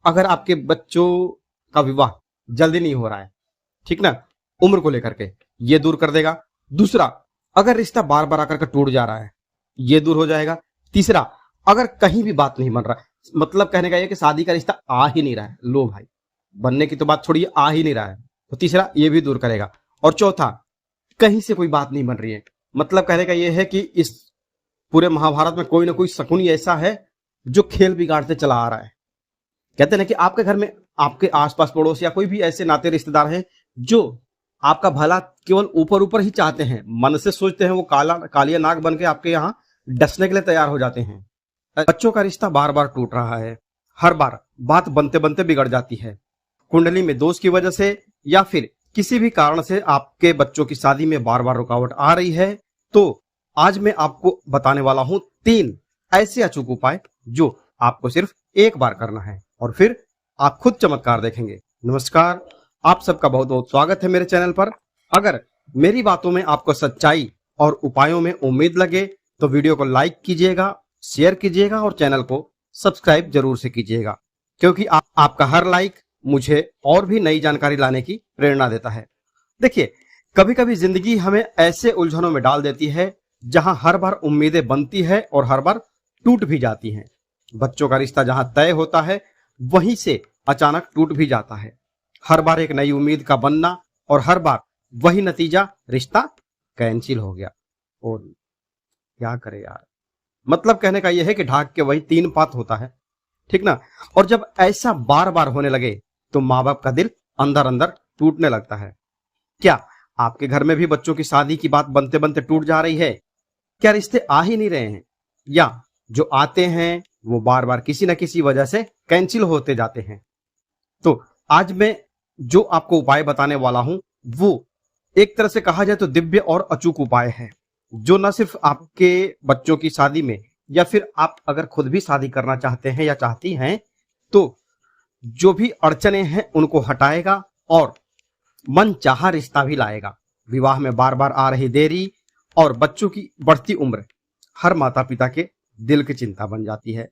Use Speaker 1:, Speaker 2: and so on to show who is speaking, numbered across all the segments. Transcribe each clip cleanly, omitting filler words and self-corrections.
Speaker 1: अगर आपके बच्चों का विवाह जल्दी नहीं हो रहा है, ठीक ना, उम्र को लेकर के, ये दूर कर देगा। दूसरा, अगर रिश्ता बार बार आकर के टूट जा रहा है, ये दूर हो जाएगा। तीसरा, अगर कहीं भी बात नहीं बन रहा है, मतलब कहने का ये कि शादी का रिश्ता आ ही नहीं रहा है, लो भाई, बनने की तो बात छोड़िए, आ ही नहीं रहा है, तो तीसरा ये भी दूर करेगा। और चौथा, कहीं से कोई बात नहीं बन रही है, मतलब कहने का ये है कि इस पूरे महाभारत में कोई ना कोई शकुनी ऐसा है जो खेल बिगाड़ते चला आ रहा है। कहते हैं ना कि आपके घर में आपके आसपास पड़ोस या कोई भी ऐसे नाते रिश्तेदार हैं जो आपका भला केवल ऊपर ऊपर ही चाहते हैं, मन से सोचते हैं, वो कालिया नाग बन के आपके यहाँ डसने के लिए तैयार हो जाते हैं। बच्चों का रिश्ता बार बार टूट रहा है, हर बार बात बनते बनते बिगड़ जाती है, कुंडली में दोष की वजह से या फिर किसी भी कारण से आपके बच्चों की शादी में बार बार रुकावट आ रही है। तो आज मैं आपको बताने वाला हूं 3 ऐसे अचूक उपाय जो आपको सिर्फ एक बार करना है और फिर आप खुद चमत्कार देखेंगे। नमस्कार, आप सबका बहुत बहुत स्वागत है मेरे चैनल पर। अगर मेरी बातों में आपको सच्चाई और उपायों में उम्मीद लगे तो वीडियो को लाइक कीजिएगा, शेयर कीजिएगा और चैनल को सब्सक्राइब जरूर से कीजिएगा, क्योंकि आपका हर लाइक मुझे और भी नई जानकारी लाने की प्रेरणा देता है। देखिए, कभी कभी जिंदगी हमें ऐसे उलझनों में डाल देती है जहां हर बार उम्मीदें बनती है और हर बार टूट भी जाती हैं। बच्चों का रिश्ता जहां तय होता है वहीं से अचानक टूट भी जाता है। हर बार एक नई उम्मीद का बनना और हर बार वही नतीजा, रिश्ता कैंसिल हो गया। और क्या करे यार, मतलब कहने का यह है कि ढाक के वही 3 पात होता है, ठीक ना। और जब ऐसा बार बार होने लगे तो माँ बाप का दिल अंदर अंदर टूटने लगता है। क्या आपके घर में भी बच्चों की शादी की बात बनते बनते टूट जा रही है? क्या रिश्ते आ ही नहीं रहे हैं, या जो आते हैं वो बार बार किसी न किसी वजह से कैंसिल होते जाते हैं? तो आज मैं जो आपको उपाय बताने वाला हूं वो एक तरह से कहा जाए तो दिव्य और अचूक उपाय है, जो न सिर्फ आपके बच्चों की शादी में या फिर आप अगर खुद भी शादी करना चाहते हैं या चाहती हैं तो जो भी अड़चने हैं उनको हटाएगा और मन चाहा रिश्ता भी लाएगा। विवाह में बार बार आ रही देरी और बच्चों की बढ़ती उम्र हर माता पिता के दिल की चिंता बन जाती है।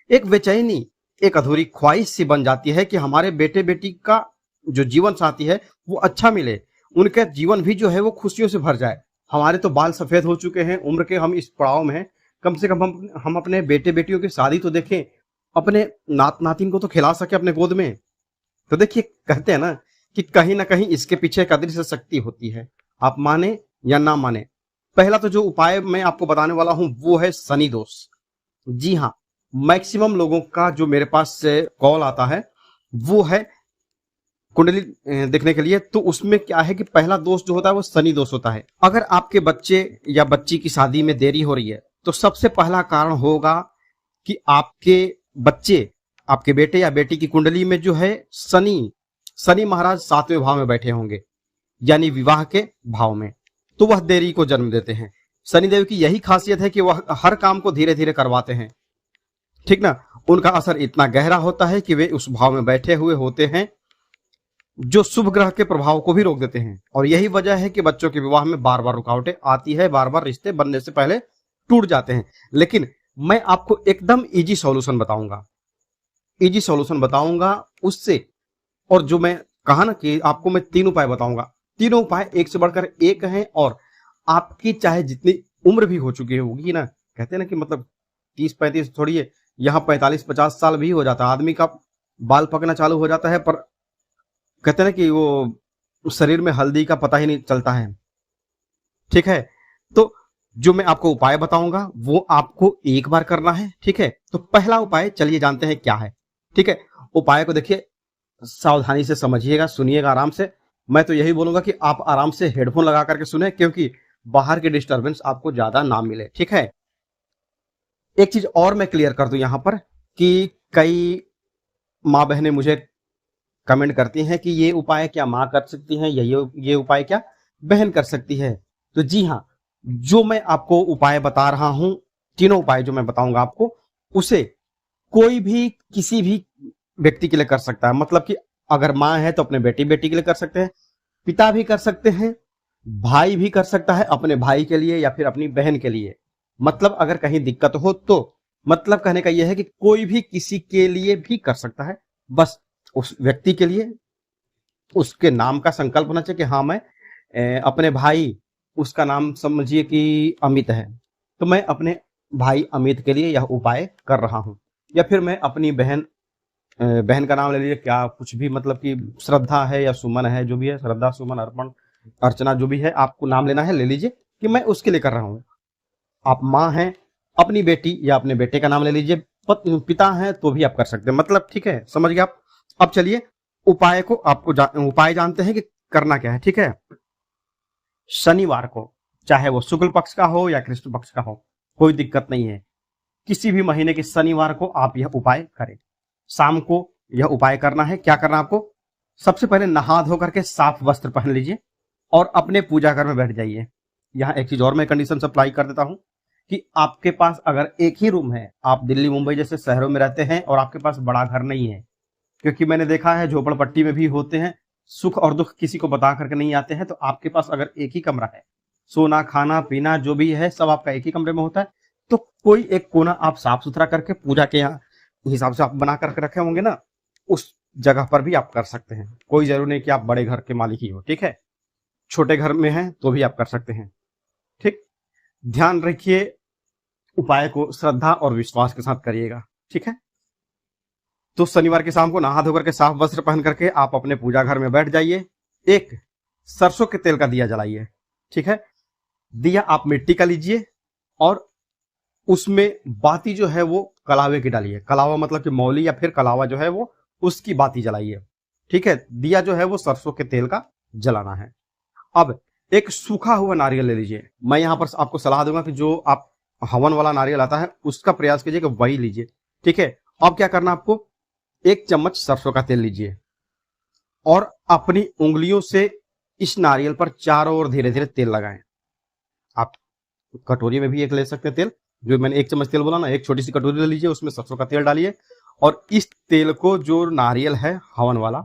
Speaker 1: एक बेचैनी, एक अधूरी ख्वाहिश सी बन जाती है कि हमारे बेटे बेटी का जो जीवन साथी है वो अच्छा मिले, उनका जीवन भी जो है वो खुशियों से भर जाए। हमारे तो बाल सफेद हो चुके हैं उम्र के, हम इस पड़ाव में हैं, कम से कम हम अपने बेटे बेटियों की शादी तो देखें, अपने नात नातिन को तो खिला सके अपने गोद में। तो देखिए, कहते हैं ना कि कहीं ना कहीं इसके पीछे एक अदृश्य शक्ति होती है, आप माने या ना माने। पहला तो जो उपाय मैं आपको बताने वाला हूं वो है शनि दोष। जी हाँ, मैक्सिमम लोगों का जो मेरे पास से कॉल आता है वो है कुंडली देखने के लिए, तो उसमें क्या है कि पहला दोष जो होता है वो शनि दोष होता है। अगर आपके बच्चे या बच्ची की शादी में देरी हो रही है तो सबसे पहला कारण होगा कि आपके बच्चे, आपके बेटे या बेटी की कुंडली में जो है शनि महाराज 7वें भाव में बैठे होंगे, यानी विवाह के भाव में, तो वह देरी को जन्म देते हैं। शनिदेव की यही खासियत है कि वह हर काम को धीरे धीरे करवाते हैं, ठीक ना। उनका असर इतना गहरा होता है कि वे उस भाव में बैठे हुए होते हैं जो शुभ ग्रह के प्रभाव को भी रोक देते हैं। और यही वजह है कि बच्चों के विवाह में बार बार रुकावटें आती है, बार बार रिश्ते बनने से पहले टूट जाते हैं। लेकिन मैं आपको एकदम इजी सॉल्यूशन बताऊंगा उससे। और जो मैं कहा ना कि आपको मैं 3 उपाय बताऊंगा, तीनों उपाय एक से बढ़कर एक हैं। और आपकी चाहे जितनी उम्र भी हो चुकी होगी ना, कहते हैं ना कि मतलब 30-35 छोड़िए, यहाँ 45-50 साल भी हो जाता है आदमी का बाल पकना चालू हो जाता है, पर कहते हैं ना कि वो शरीर में हल्दी का पता ही नहीं चलता है, ठीक है। तो जो मैं आपको उपाय बताऊंगा वो आपको एक बार करना है, ठीक है। तो पहला उपाय चलिए जानते हैं क्या है, ठीक है। उपाय को देखिए, सावधानी से समझिएगा, सुनिएगा आराम से। मैं तो यही बोलूंगा कि आप आराम से हेडफोन लगा करके सुने, क्योंकि बाहर की डिस्टरबेंस आपको ज्यादा ना मिले, ठीक है। एक चीज और मैं क्लियर कर दूं यहां पर कि कई माँ बहनें मुझे कमेंट करती हैं कि ये उपाय क्या माँ कर सकती हैं या ये उपाय क्या बहन कर सकती है। तो जी हाँ, जो मैं आपको उपाय बता रहा हूं, तीनों उपाय जो मैं बताऊंगा आपको, उसे कोई भी किसी भी व्यक्ति के लिए कर सकता है। मतलब कि अगर माँ है तो अपने बेटी बेटी के लिए कर सकते हैं, पिता भी कर सकते हैं, भाई भी कर सकता है अपने भाई के लिए या फिर अपनी बहन के लिए। मतलब अगर कहीं दिक्कत हो तो, मतलब कहने का यह है कि कोई भी किसी के लिए भी कर सकता है, बस उस व्यक्ति के लिए उसके नाम का संकल्प होना चाहिए कि हाँ मैं अपने भाई, उसका नाम समझिए कि अमित है, तो मैं अपने भाई अमित के लिए यह उपाय कर रहा हूं। या फिर मैं अपनी बहन का नाम ले लीजिए, क्या कुछ भी, मतलब कि श्रद्धा है या सुमन है, जो भी है, श्रद्धा सुमन अर्पण अर्चना जो भी है, आपको नाम लेना है, ले लीजिए कि मैं उसके लिए कर रहा हूं। आप माँ हैं, अपनी बेटी या अपने बेटे का नाम ले लीजिए, पिता हैं तो भी आप कर सकते हैं, मतलब ठीक है, समझ गए आप। अब चलिए उपाय को आपको उपाय जानते हैं कि करना क्या है। ठीक है, शनिवार को, चाहे वो शुक्ल पक्ष का हो या कृष्ण पक्ष का हो, कोई दिक्कत नहीं है, किसी भी महीने के शनिवार को आप यह उपाय करें। शाम को यह उपाय करना है। क्या करना है आपको, सबसे पहले नहा धो करके साफ वस्त्र पहन लीजिए और अपने पूजा घर में बैठ जाइए। यहाँ एक चीज और मैं कंडीशन सप्लाई कर देता हूं कि आपके पास अगर एक ही रूम है, आप दिल्ली मुंबई जैसे शहरों में रहते हैं और आपके पास बड़ा घर नहीं है, क्योंकि मैंने देखा है झोपड़पट्टी में भी होते हैं, सुख और दुख किसी को बता करके नहीं आते हैं, तो आपके पास अगर एक ही कमरा है, सोना खाना पीना जो भी है सब आपका एक ही कमरे में होता है, तो कोई एक कोना आप साफ सुथरा करके पूजा के यहाँ हिसाब से आप बना करके रखे होंगे ना, उस जगह पर भी आप कर सकते हैं। कोई जरूरी नहीं कि आप बड़े घर के मालिक ही हो, ठीक है, छोटे घर में हैं तो भी आप कर सकते हैं। ठीक, ध्यान रखिए उपाय को श्रद्धा और विश्वास के साथ करिएगा। ठीक है, तो शनिवार की शाम को नहा धोकर के साफ वस्त्र पहन करके आप अपने पूजा घर में बैठ जाइए। एक सरसों के तेल का दिया जलाइए। ठीक है, दिया आप मिट्टी का लीजिए और उसमें बाती जो है वो कलावे की डालिए। कलावा मतलब कि मौली या फिर कलावा जो है वो उसकी बाती जलाइए। ठीक है, दिया जो है वो सरसों के तेल का जलाना है। अब एक सूखा हुआ नारियल ले लीजिए। मैं यहां पर आपको सलाह दूंगा कि जो आप हवन वाला नारियल आता है उसका प्रयास कीजिए कि वही लीजिए। ठीक है, अब क्या करना, आपको 1 चम्मच सरसों का तेल लीजिए और अपनी उंगलियों से इस नारियल पर चारों ओर धीरे धीरे तेल लगाएं। आप कटोरी में भी एक ले सकते हैं तेल, जो मैंने 1 चम्मच तेल बोला ना, एक छोटी सी कटोरी ले लीजिए, उसमें सरसों का तेल डालिए और इस तेल को, जो नारियल है हवन वाला,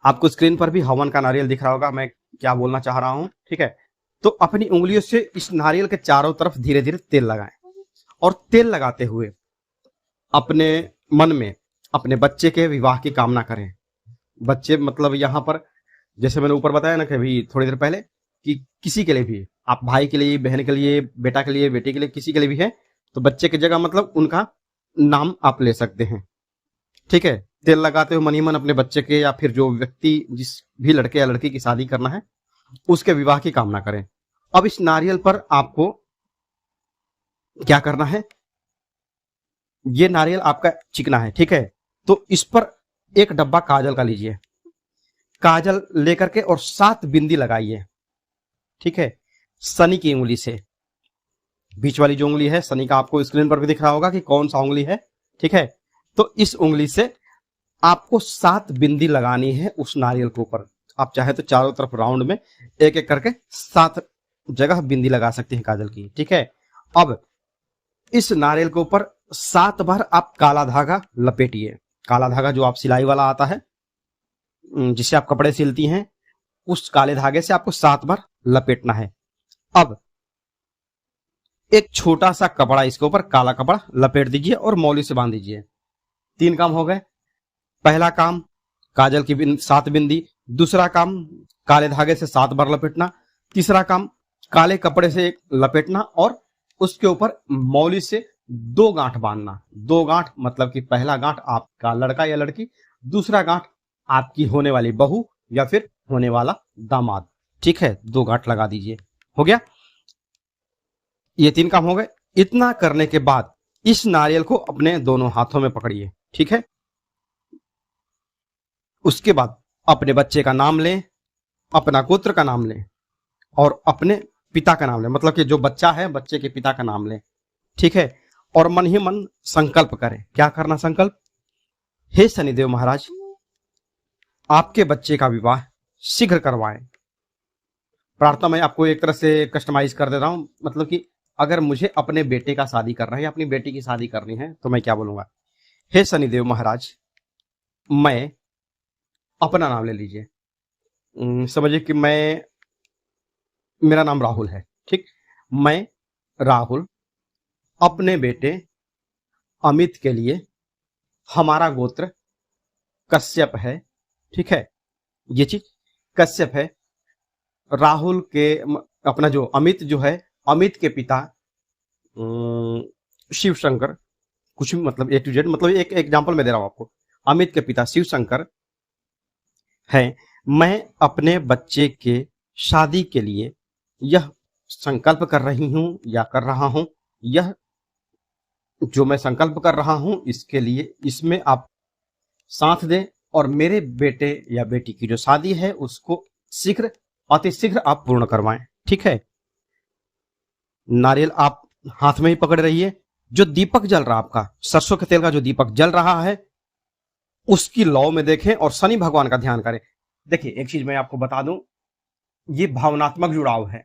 Speaker 1: आपको स्क्रीन पर भी हवन का नारियल दिख रहा होगा, मैं क्या बोलना चाह रहा हूं। ठीक है, तो अपनी उंगलियों से इस नारियल के चारों तरफ धीरे धीरे तेल लगाएं और तेल लगाते हुए अपने मन में अपने बच्चे के विवाह की कामना करें। बच्चे मतलब यहां पर जैसे मैंने ऊपर बताया ना कि अभी थोड़ी देर पहले, कि किसी के लिए भी, आप भाई के लिए, बहन के लिए, बेटा के लिए, बेटी के लिए, किसी के लिए भी है, तो बच्चे की जगह मतलब उनका नाम आप ले सकते हैं। ठीक है, तेल लगाते हुए मन ही मन अपने बच्चे के या फिर जो व्यक्ति, जिस भी लड़के या लड़की की शादी करना है, उसके विवाह की कामना करें। अब इस नारियल पर आपको क्या करना है, ये नारियल आपका चिकना है। ठीक है, तो इस पर एक डब्बा काजल का लीजिए, काजल लेकर के और 7 बिंदी लगाइए। ठीक है, शनि की उंगली से, बीच वाली जो उंगली है शनि का, आपको स्क्रीन पर भी दिख रहा होगा कि कौन सा उंगली है। ठीक है, तो इस उंगली से आपको 7 बिंदी लगानी है उस नारियल के ऊपर। आप चाहे तो चारों तरफ राउंड में एक एक करके 7 जगह बिंदी लगा सकते हैं काजल की। ठीक है, अब इस नारियल के ऊपर 7 बार आप काला धागा लपेटिए। काला धागा जो आप सिलाई वाला आता है, जिससे आप कपड़े सिलती हैं, उस काले धागे से आपको 7 बार लपेटना है। अब एक छोटा सा कपड़ा इसके ऊपर, काला कपड़ा लपेट दीजिए और मौली से बांध दीजिए। 3 काम हो गए। पहला काम काजल की 7 बिंदी, दूसरा काम काले धागे से 7 बार लपेटना, तीसरा काम काले कपड़े से लपेटना और उसके ऊपर मौली से 2 गांठ बांधना। 2 गांठ मतलब कि पहला गांठ आपका लड़का या लड़की, दूसरा गांठ आपकी होने वाली बहू या फिर होने वाला दामाद। ठीक है, 2 गांठ लगा दीजिए। हो गया, ये 3 काम हो गए। इतना करने के बाद इस नारियल को अपने दोनों हाथों में पकड़िए। ठीक है, उसके बाद अपने बच्चे का नाम लें, अपना गोत्र का नाम लें और अपने पिता का नाम लें, मतलब कि जो बच्चा है बच्चे के पिता का नाम लें। ठीक है, और मन ही मन संकल्प करें। क्या करना संकल्प, हे शनिदेव महाराज, आपके बच्चे का विवाह शीघ्र करवाएं। प्रार्थना मैं आपको एक तरह से कस्टमाइज कर दे रहा हूं, मतलब कि अगर मुझे अपने बेटे का शादी करना है या अपनी बेटी की शादी करनी है तो मैं क्या बोलूंगा, हे शनिदेव महाराज, मैं, अपना नाम ले लीजिए, समझिए कि मेरा नाम राहुल है। ठीक, मैं राहुल अपने बेटे अमित के लिए, हमारा गोत्र कश्यप है, ठीक है, ये चीज कश्यप है। राहुल के अपना जो अमित जो है, अमित के पिता शिव शंकर, कुछ भी मतलब A to Z, मतलब एक एग्जांपल मैं दे रहा हूं आपको। अमित के पिता शिव शंकर है। मैं अपने बच्चे के शादी के लिए यह संकल्प कर रही हूं या कर रहा हूं, यह जो मैं संकल्प कर रहा हूं इसके लिए, इसमें आप साथ दें और मेरे बेटे या बेटी की जो शादी है उसको शीघ्र, अति शीघ्र आप पूर्ण करवाएं, ठीक है। नारियल आप हाथ में ही पकड़ रहिए। जो दीपक जल रहा आपका, सरसों के तेल का जो दीपक जल रहा है, उसकी लौ में देखें और शनि भगवान का ध्यान करें। देखिए एक चीज मैं आपको बता दूं, ये भावनात्मक जुड़ाव है।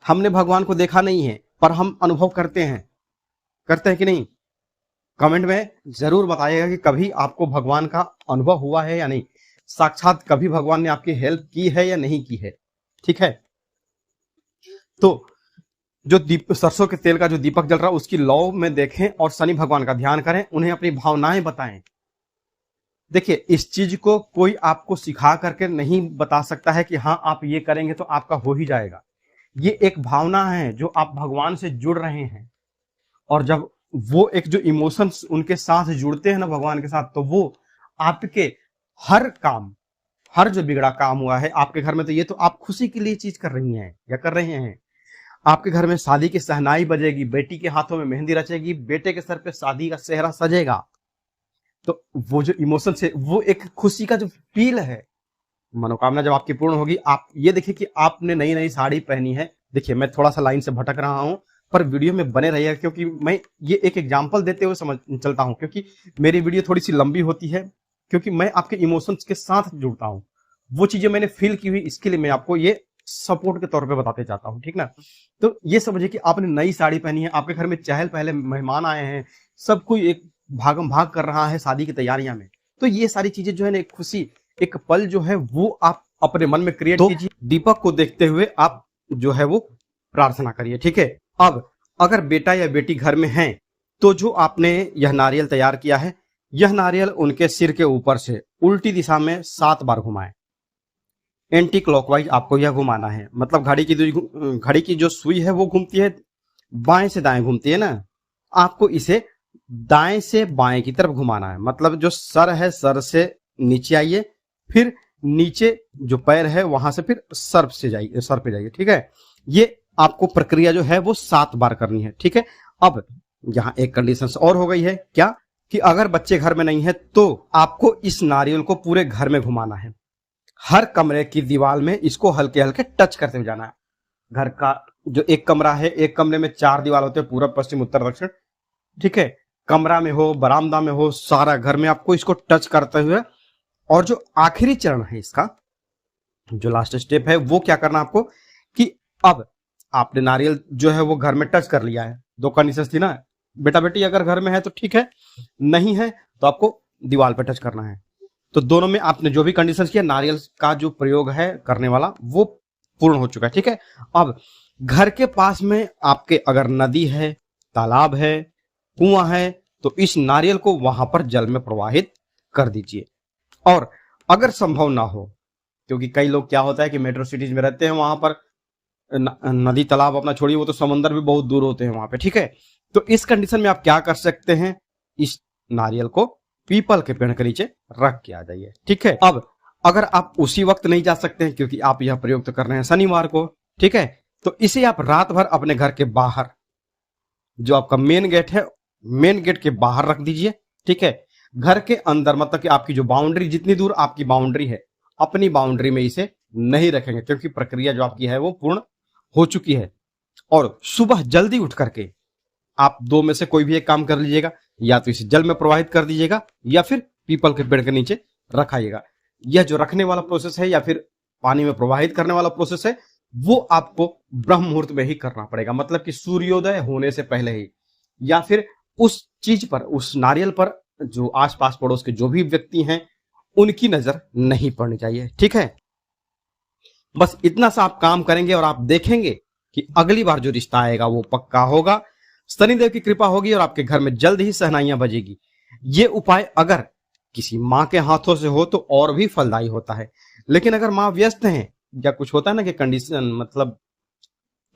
Speaker 1: हमने भगवान को देखा नहीं है पर हम अनुभव करते हैं कि नहीं? कमेंट में जरूर बताइएगा कि कभी आपको भगवान का अनुभव हुआ है या नहीं, साक्षात कभी भगवान ने आपकी हेल्प की है या नहीं की है, ठीक है। तो जो सरसों के तेल का जो दीपक जल रहा है उसकी लौ में देखें और शनि भगवान का ध्यान करें, उन्हें अपनी भावनाएं बताएं। देखिए इस चीज को कोई आपको सिखा करके नहीं बता सकता है कि हाँ आप ये करेंगे तो आपका हो ही जाएगा। ये एक भावना है जो आप भगवान से जुड़ रहे हैं, और जब वो एक जो इमोशंस उनके साथ जुड़ते हैं ना भगवान के साथ, तो वो आपके हर काम, हर जो बिगड़ा काम हुआ है आपके घर में, तो ये तो आप खुशी के लिए चीज कर रही हैं या कर रहे हैं। आपके घर में शादी की सहनाई बजेगी, बेटी के हाथों में मेहंदी रचेगी, बेटे के सर पे शादी का सेहरा सजेगा, तो वो जो इमोशन है, वो एक खुशी का जो फील है, मनोकामना जब आपकी पूर्ण होगी। आप ये देखिए कि आपने नई नई साड़ी पहनी है। देखिए मैं थोड़ा सा लाइन से भटक रहा हूं पर वीडियो में बने रहिएगा, क्योंकि मैं ये एक एग्जांपल देते हुए समझ चलता हूं, क्योंकि मेरी वीडियो थोड़ी सी लंबी होती है, क्योंकि मैं आपके इमोशंस के साथ जुड़ता हूं। वो चीजें मैंने फील की हुई, इसके लिए मैं आपको ये सपोर्ट के तौर पे बताते चाहता हूं, ठीक ना। तो ये समझिए कि आपने नई साड़ी पहनी है, आपके घर में चहल पहले मेहमान आए हैं, सब कोई एक भागम भाग कर रहा है शादी की तैयारियां में, तो ये सारी चीजें जो है ना, एक खुशी, एक पल जो है वो आप अपने मन में क्रिएट कीजिए। दीपक को देखते हुए आप जो है वो प्रार्थना करिए, ठीक है। अब अगर बेटा या बेटी घर में है तो जो आपने यह नारियल तैयार किया है, यह नारियल उनके सिर के ऊपर से उल्टी दिशा में 7 बार घुमाएं। एंटी क्लॉकवाइज आपको यह घुमाना है, मतलब घड़ी की जो सुई है वो घूमती है बाएं से दाएं घूमती है ना, आपको इसे दाएं से बाएं की तरफ घुमाना है। मतलब जो सर है, सर से नीचे आइए, फिर नीचे जो पैर है वहां से फिर सर पे जाइए, ठीक है। ये आपको प्रक्रिया जो है वो 7 बार करनी है, ठीक है। अब यहाँ एक कंडीशन और हो गई है, क्या कि अगर बच्चे घर में नहीं है तो आपको इस नारियल को पूरे घर में घुमाना है। हर कमरे की दीवार में इसको हल्के हल्के टच करते हुए जाना है। घर का जो एक कमरा है, एक कमरे में 4 दीवार होते हैं, पूरब पश्चिम उत्तर दक्षिण, ठीक है। कमरा में हो, बरामदा में हो, सारा घर में आपको इसको टच करते हुए, और जो आखिरी चरण है इसका, जो लास्ट स्टेप है, वो क्या करना आपको कि अब आपने नारियल जो है वो घर में टच कर लिया है। 2 कंडीशन थी ना, बेटा बेटी अगर घर में है तो ठीक है, नहीं है तो आपको दीवार पे टच करना है। तो दोनों में आपने जो भी कंडीशन किया, नारियल का जो प्रयोग है करने वाला वो पूर्ण हो चुका है, ठीक है। अब घर के पास में आपके अगर नदी है, तालाब है, कुआं है, तो इस नारियल को वहां पर जल में प्रवाहित कर दीजिए। और अगर संभव ना हो, क्योंकि कई लोग क्या होता है कि मेट्रो सिटीज में रहते हैं, वहां पर नदी तालाब अपना छोड़िए, वो तो समंदर भी बहुत दूर होते हैं वहां पे, ठीक है। तो इस कंडीशन में आप क्या कर सकते हैं, इस नारियल को पीपल के पेड़ के नीचे रख के आ जाइए, ठीक है। अब अगर आप उसी वक्त नहीं जा सकते हैं, क्योंकि आप यह प्रयोग तो कर रहे हैं शनिवार को, ठीक है, तो इसे आप रात भर अपने घर के बाहर, जो आपका मेन गेट है, मेन गेट के बाहर रख दीजिए, ठीक है। घर के अंदर, मतलब कि आपकी जो बाउंड्री, जितनी दूर आपकी बाउंड्री है, अपनी बाउंड्री में इसे नहीं रखेंगे, क्योंकि प्रक्रिया जो आपकी है वो पूर्ण हो चुकी है। और सुबह जल्दी उठ करके आप 2 में से कोई भी एक काम कर लीजिएगा, या तो इसे जल में प्रवाहित कर दीजिएगा या फिर पीपल के पेड़ के नीचे रखाइएगा। यह जो रखने वाला प्रोसेस है या फिर पानी में प्रवाहित करने वाला प्रोसेस है, वो आपको ब्रह्म मुहूर्त में ही करना पड़ेगा, मतलब कि सूर्योदय होने से पहले ही, या फिर उस चीज पर, उस नारियल पर जो आसपास पड़ोस के जो भी व्यक्ति हैं उनकी नजर नहीं पड़नी चाहिए, ठीक है। बस इतना सा आप काम करेंगे और आप देखेंगे कि अगली बार जो रिश्ता आएगा वो पक्का होगा, शनिदेव की कृपा होगी और आपके घर में जल्द ही सहनाइयां बजेगी। ये उपाय अगर किसी माँ के हाथों से हो तो और भी फलदायी होता है। लेकिन अगर माँ व्यस्त है या कुछ होता है ना कि कंडीशन, मतलब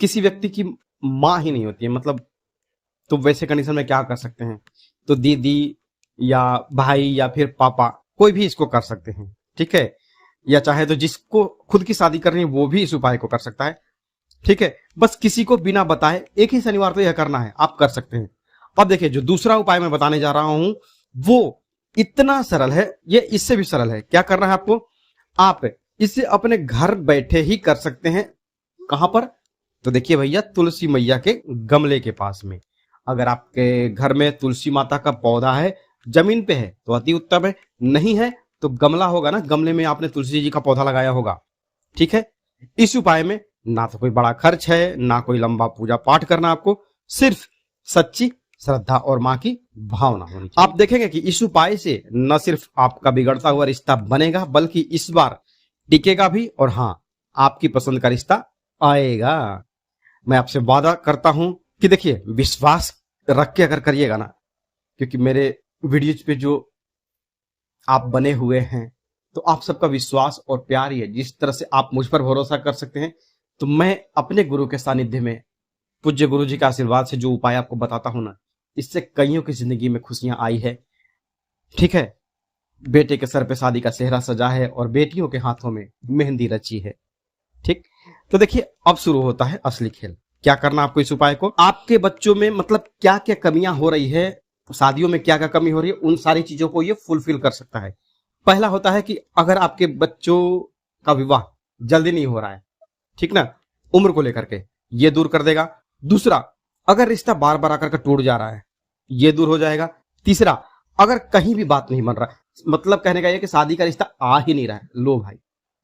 Speaker 1: किसी व्यक्ति की माँ ही नहीं होती है, मतलब तो वैसे कंडीशन में क्या कर सकते हैं, तो दीदी या भाई या फिर पापा कोई भी इसको कर सकते हैं, ठीक है। या चाहे तो जिसको खुद की शादी करनी है वो भी इस उपाय को कर सकता है, ठीक है। बस किसी को बिना बताए एक ही शनिवार को यह करना है, आप कर सकते हैं। अब देखिए जो दूसरा उपाय मैं बताने जा रहा हूं वो इतना सरल है, ये इससे भी सरल है। क्या करना है आपको, आप इसे अपने घर बैठे ही कर सकते हैं। कहां पर, तो देखिए भैया तुलसी मैया के गमले के पास में। अगर आपके घर में तुलसी माता का पौधा है, जमीन पे है तो अति उत्तम है, नहीं है तो गमला होगा ना, गमले में आपने तुलसी जी का पौधा लगाया होगा, ठीक है। इस उपाय में ना तो कोई बड़ा खर्च है, ना कोई लंबा पूजा पाठ करना, आपको सिर्फ सच्ची श्रद्धा और मां की भावना होनी चाहिए। आप देखेंगे कि इस उपाय से न सिर्फ आपका बिगड़ता हुआ रिश्ता बनेगा बल्कि इस बार टिकेगा भी, और हाँ आपकी पसंद का रिश्ता आएगा। मैं आपसे वादा करता हूं कि देखिए विश्वास रख के अगर करिएगा ना, क्योंकि मेरे वीडियोज पे जो आप बने हुए हैं तो आप सबका विश्वास और प्यार ही है जिस तरह से आप मुझ पर भरोसा कर सकते हैं। तो मैं अपने गुरु के सानिध्य में, पूज्य गुरु जी के आशीर्वाद से जो उपाय आपको बताता हूं ना, इससे कईयों की जिंदगी में खुशियां आई है, ठीक है। बेटे के सर पे शादी का सेहरा सजा है और बेटियों के हाथों में मेहंदी रची है, ठीक। तो देखिए अब शुरू होता है असली खेल। क्या करना आपको, इस उपाय को आपके बच्चों में मतलब क्या क्या कमियां हो रही है, शादियों में क्या क्या कमी हो रही है, उन सारी चीजों को ये फुलफिल कर सकता है। पहला होता है कि अगर आपके बच्चों का विवाह जल्दी नहीं हो रहा है, ठीक ना, उम्र को लेकर के, ये दूर कर देगा। दूसरा, अगर रिश्ता बार बार आकर के टूट जा रहा है, ये दूर हो जाएगा। तीसरा, अगर कहीं भी बात नहीं बन रहा, मतलब कहने का ये कि शादी का रिश्ता आ ही नहीं रहा है, लो भाई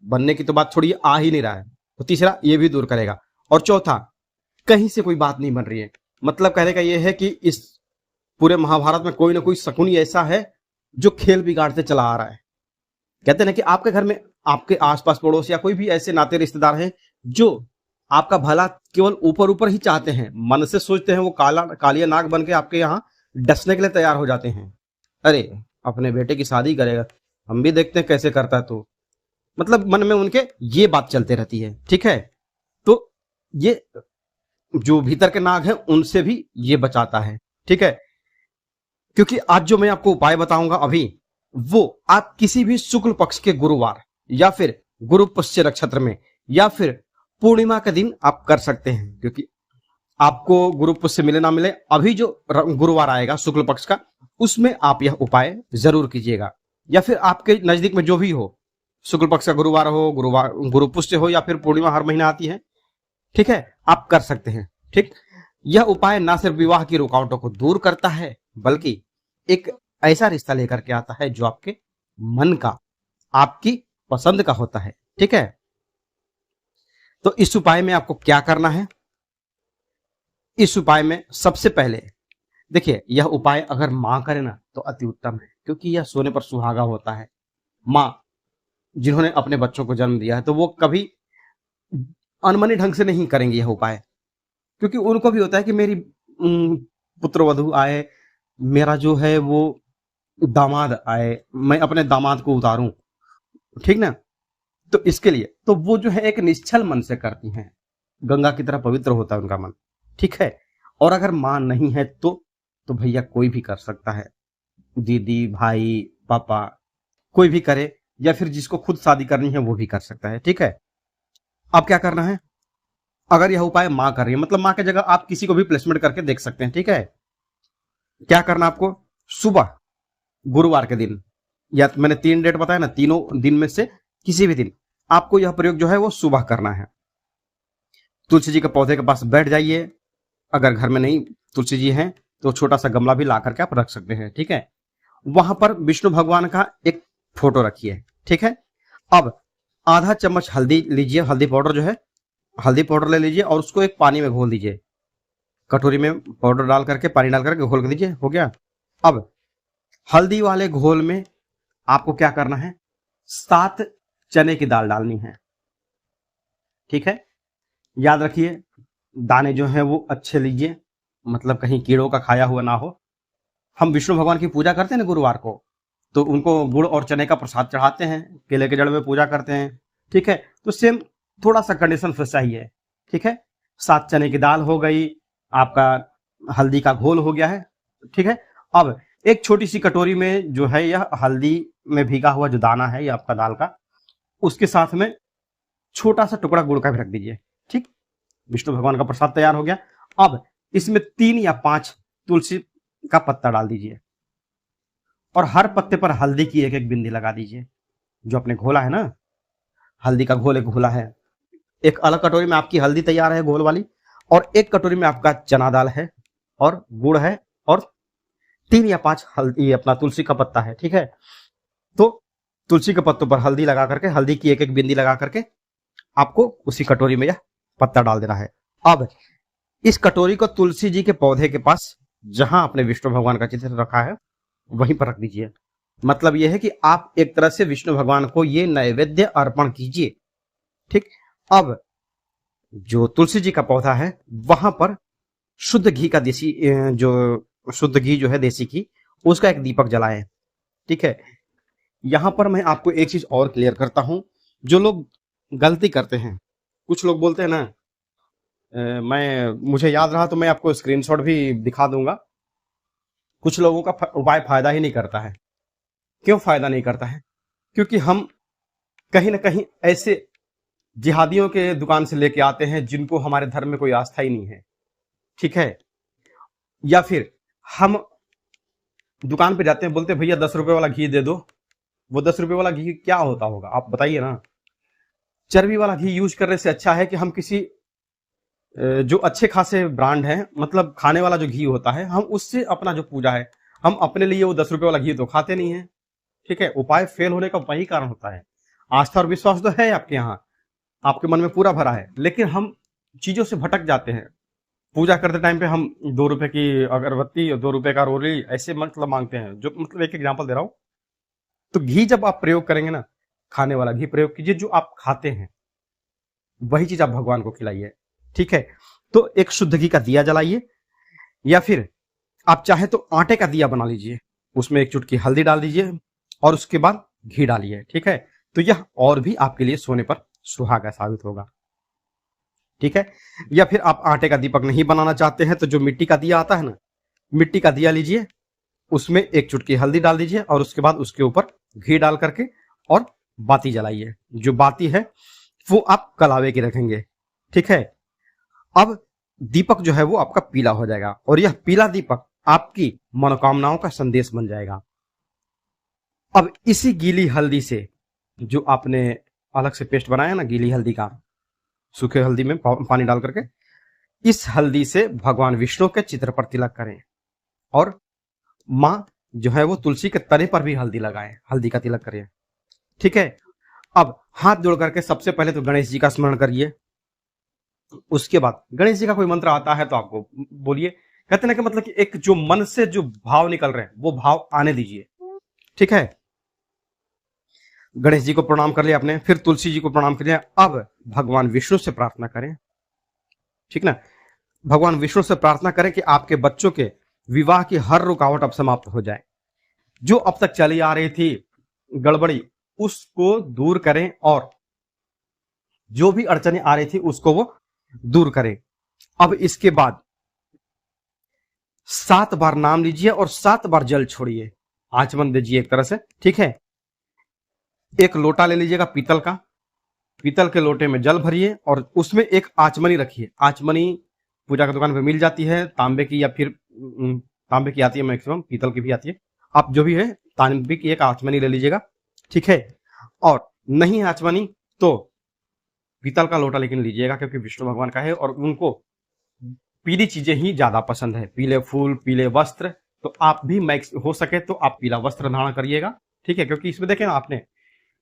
Speaker 1: बनने की तो बात छोड़िए, आ ही नहीं रहा है, तो तीसरा ये भी दूर करेगा। और चौथा, कहीं से कोई बात नहीं बन रही है, मतलब कहने का ये है कि इस पूरे महाभारत में कोई ना कोई शकुनी ऐसा है जो खेल बिगाड़ते चला आ रहा है। कहते हैं ना कि आपके घर में आपके आसपास पड़ोस या कोई भी ऐसे नाते रिश्तेदार हैं जो आपका भला केवल ऊपर ऊपर ही चाहते हैं, मन से सोचते हैं, वो कालिया नाग बन के आपके यहाँ डसने के लिए तैयार हो जाते हैं। अरे अपने बेटे की शादी करेगा, हम भी देखते हैं कैसे करता है, तो मतलब मन में उनके ये बात चलते रहती है, ठीक है। तो ये जो भीतर के नाग हैं उनसे भी ये बचाता है, ठीक है। क्योंकि आज जो मैं आपको उपाय बताऊंगा अभी, वो आप किसी भी शुक्ल पक्ष के गुरुवार या फिर गुरु पुष्य नक्षत्र में या फिर पूर्णिमा के दिन आप कर सकते हैं। क्योंकि आपको गुरु पुष्य मिले ना मिले, अभी जो गुरुवार आएगा शुक्ल पक्ष का, उसमें आप यह उपाय जरूर कीजिएगा। या फिर आपके नजदीक में जो भी हो, शुक्ल पक्ष का गुरुवार हो, गुरुवार गुरु पुष्य हो या फिर पूर्णिमा हर महीना आती है, ठीक है, आप कर सकते हैं, ठीक। यह उपाय ना सिर्फ विवाह की रुकावटों को दूर करता है बल्कि एक ऐसा रिश्ता लेकर के आता है जो आपके मन का, आपकी पसंद का होता है, ठीक है। तो इस उपाय में आपको क्या करना है, इस उपाय में सबसे पहले देखिए यह उपाय अगर मां करे ना तो अति उत्तम है, क्योंकि यह सोने पर सुहागा होता है। मां जिन्होंने अपने बच्चों को जन्म दिया है तो वो कभी अनमनी ढंग से नहीं करेंगे यह उपाय, क्योंकि उनको भी होता है कि मेरी पुत्र वधू आए, मेरा जो है वो दामाद आए, मैं अपने दामाद को उतारूं, ठीक ना। तो इसके लिए तो वो जो है एक निश्चल मन से करती हैं, गंगा की तरह पवित्र होता है उनका मन, ठीक है। और अगर मां नहीं है तो भैया कोई भी कर सकता है, दीदी भाई पापा कोई भी करे, या फिर जिसको खुद शादी करनी है वो भी कर सकता है, ठीक है। अब क्या करना है, अगर यह उपाय मां कर रही है, मतलब मां की जगह आप किसी को भी प्लेसमेंट करके देख सकते हैं, ठीक है। क्या करना आपको, सुबह गुरुवार के दिन, या मैंने 3 डेट बताया ना, तीनों दिन में से किसी भी दिन आपको यह प्रयोग जो है वो सुबह करना है। तुलसी जी के पौधे के पास बैठ जाइए, अगर घर में नहीं तुलसी जी हैं तो छोटा सा गमला भी ला करके आप रख सकते हैं, ठीक है। वहां पर विष्णु भगवान का एक फोटो रखिए, ठीक है। अब आधा चम्मच हल्दी लीजिए, हल्दी पाउडर जो है, हल्दी पाउडर ले लीजिए और उसको एक पानी में घोल दीजिए, कटोरी में पाउडर डाल करके पानी डाल करके घोल कर दीजिए, हो गया। अब हल्दी वाले घोल में आपको क्या करना है, 7 चने की दाल डालनी है, ठीक है। याद रखिए दाने जो है वो अच्छे लीजिए, मतलब कहीं कीड़ों का खाया हुआ ना हो। हम विष्णु भगवान की पूजा करते हैं ना गुरुवार को, तो उनको गुड़ और चने का प्रसाद चढ़ाते हैं, केले के जड़ में पूजा करते हैं। ठीक है, तो सेम थोड़ा सा कंडीशन वैसा ही है। ठीक है, 7 चने की दाल हो गई, आपका हल्दी का घोल हो गया है। ठीक है, अब एक छोटी सी कटोरी में जो है यह हल्दी में भीगा हुआ जो दाना है ये आपका दाल का, उसके साथ में छोटा सा टुकड़ा गुड़ का भी रख दीजिए। ठीक, विष्णु भगवान का प्रसाद तैयार हो गया। अब इसमें 3 या 5 तुलसी का पत्ता डाल दीजिए और हर पत्ते पर हल्दी की एक एक बिंदी लगा दीजिए। जो आपने घोला है ना, हल्दी का घोल एक घोला है, एक अलग कटोरी में आपकी हल्दी तैयार है घोल वाली, और एक कटोरी में आपका चना दाल है और गुड़ है और 3 या 5 हल्दी अपना तुलसी का पत्ता है। ठीक है, तो तुलसी के पत्तों पर हल्दी लगा करके, हल्दी की एक एक बिंदी लगा करके आपको उसी कटोरी में यह पत्ता डाल देना है। अब इस कटोरी को तुलसी जी के पौधे के पास, जहां आपने विष्णु भगवान का चित्र रखा है वहीं पर रख दीजिए। मतलब यह है कि आप एक तरह से विष्णु भगवान को ये नैवेद्य अर्पण कीजिए। ठीक, अब जो तुलसी जी का पौधा है वहां पर शुद्ध घी का देसी जो शुद्ध घी जो है देसी घी, उसका एक दीपक जलाएं। ठीक है, यहां पर मैं आपको एक चीज और क्लियर करता हूं। जो लोग गलती करते हैं, कुछ लोग बोलते हैं ना, मुझे याद रहा तो मैं आपको स्क्रीनशॉट भी दिखा दूंगा। कुछ लोगों का उपाय फायदा ही नहीं करता है। क्यों फायदा नहीं करता है? क्योंकि हम कहीं ना कहीं ऐसे जिहादियों के दुकान से लेके आते हैं जिनको हमारे धर्म में कोई आस्था ही नहीं है। ठीक है, या फिर हम दुकान पे जाते हैं, बोलते हैं भैया 10 रुपए वाला घी दे दो। वो 10 रुपए वाला घी क्या होता होगा आप बताइए ना। चर्बी वाला घी यूज करने से अच्छा है कि हम किसी जो अच्छे खासे ब्रांड हैं, मतलब खाने वाला जो घी होता है, हम उससे अपना जो पूजा है, हम अपने लिए वो 10 रुपए वाला घी तो खाते नहीं है। ठीक है, उपाय फेल होने का वही कारण होता है। आस्था और विश्वास तो है आपके यहाँ, आपके मन में पूरा भरा है, लेकिन हम चीजों से भटक जाते हैं। पूजा करते टाइम पे हम 2 रुपए की अगरबत्ती और 2 रुपए का रोली ऐसे मतलब मांगते हैं। जो मतलब एक एग्जाम्पल दे रहा हूं। तो घी जब आप प्रयोग करेंगे ना, खाने वाला घी प्रयोग कीजिए, जो आप खाते हैं वही चीज आप भगवान को खिलाइए। ठीक है, तो एक शुद्ध घी का दिया जलाइए, या फिर आप चाहे तो आटे का दिया बना लीजिए, उसमें एक चुटकी हल्दी डाल दीजिए और उसके बाद घी डालिए। ठीक है, तो यह और भी आपके लिए सोने पर सुहागा साबित होगा। ठीक है, या फिर आप आटे का दीपक नहीं बनाना चाहते हैं तो जो मिट्टी का दिया आता है ना, मिट्टी का दिया लीजिए, उसमें एक चुटकी हल्दी डाल दीजिए और उसके बाद उसके ऊपर घी डाल करके और बाती जलाइए। जो बाती है वो आप कलावे की रखेंगे। ठीक है, अब दीपक जो है वो आपका पीला हो जाएगा और यह पीला दीपक आपकी मनोकामनाओं का संदेश बन जाएगा। अब इसी गीली हल्दी से, जो आपने अलग से पेस्ट बनाया ना गीली हल्दी का, सूखे हल्दी में पानी डाल करके, इस हल्दी से भगवान विष्णु के चित्र पर तिलक करें और मां जो है वो तुलसी के तने पर भी हल्दी लगाएं, हल्दी का तिलक करें। ठीक है, अब हाथ जोड़ करके सबसे पहले तो गणेश जी का स्मरण करिए। उसके बाद गणेश जी का कोई मंत्र आता है तो आपको बोलिए। कहते ना कि मतलब कि एक जो मन से जो भाव निकल रहे हैं वो भाव आने दीजिए। ठीक है, गणेश जी को प्रणाम कर लिया आपने, फिर तुलसी जी को प्रणाम कर लिया। अब भगवान विष्णु से प्रार्थना करें। ठीक ना, भगवान विष्णु से प्रार्थना करें कि आपके बच्चों के विवाह की हर रुकावट अब समाप्त हो जाए। जो अब तक चली आ रही थी गड़बड़ी, उसको दूर करें और जो भी अड़चने आ रही थी उसको वो दूर करें। अब इसके बाद 7 बार नाम लीजिए और 7 बार जल छोड़िए, आचमन दीजिए एक तरह से। ठीक है, एक लोटा ले लीजिएगा पीतल का, पीतल के लोटे में जल भरिए और उसमें एक आचमनी रखिए। आचमनी पूजा की दुकान पे मिल जाती है, तांबे की या फिर तांबे की आती है मैक्सिमम, पीतल की भी आती है। आप जो भी है तांबे की एक आचमनी ले लीजिएगा। ठीक है, और नहीं आचमनी तो पीतल का लोटा लेकिन लीजिएगा, क्योंकि विष्णु भगवान का है और उनको पीली चीजें ही ज्यादा पसंद है, पीले फूल, पीले वस्त्र। तो आप भी मैक्स हो सके तो आप पीला वस्त्र धारण करिएगा। ठीक है, क्योंकि इसमें देखें ना आपने,